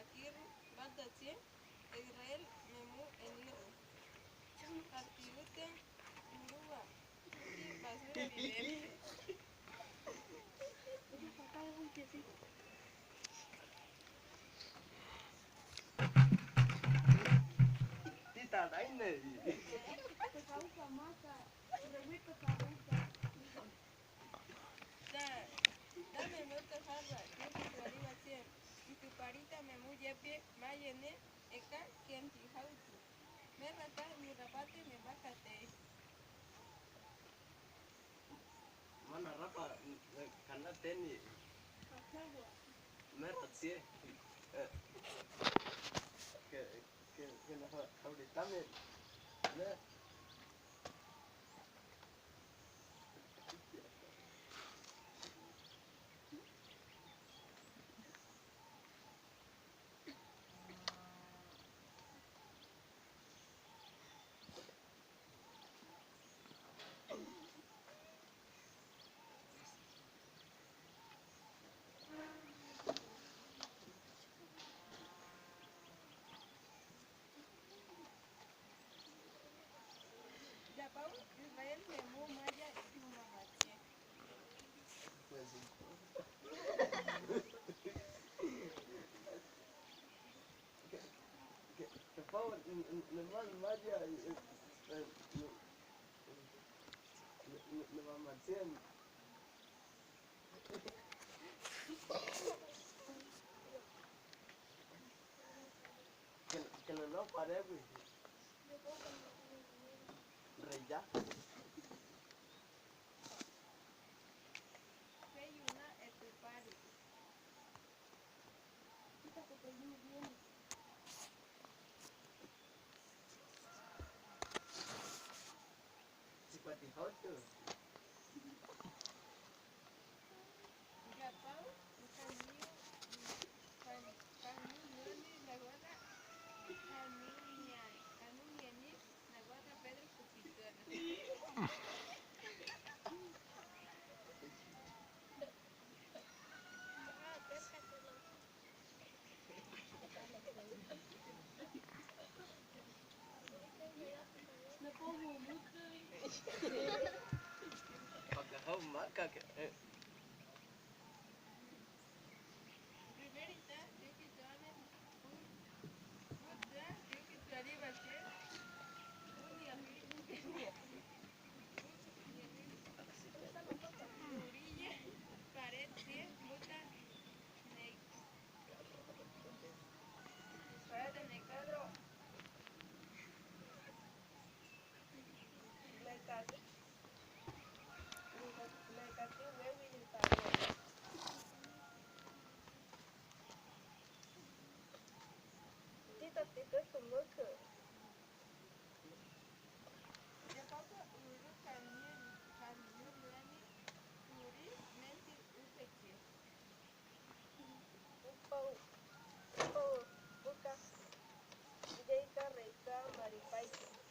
Bakiru, Batatie, Israel, Memu, Eniru. Artiute, Urua, Uti, basura vivente. Tita Raine. Dame mucho jarra, yo que arriba cien. Y tu parita me muy pie, mayene, eka, quien tijautu. Me rata, mi rapate, me bájate. Mana rapa karena teni. Merah sih. Que no ahorita me. Yapau, Israel, Memu, Maya, y Mamatie. Pues sí. Que Pau, nomás Maya, le mamá que no paré, güey. Rey ya. Feyuna, etupari. Chipatijoto. Yapau, Ucaniu, Canuñoni, Naguana, Canuñani, Naguana, Pedro, Cupitona. Pagkahau maka que. Primerita, yo que tomen, puta, yo que tu arriba, che. Uni, ami, Murilla, pared, tie, muta, ne, pared de necadro. Le cati huevo y el pagón. Tito es como que. Ya pasa, uru caniani, uri, mentir, upeche. Upau, buka, jeika, reika, maripaike.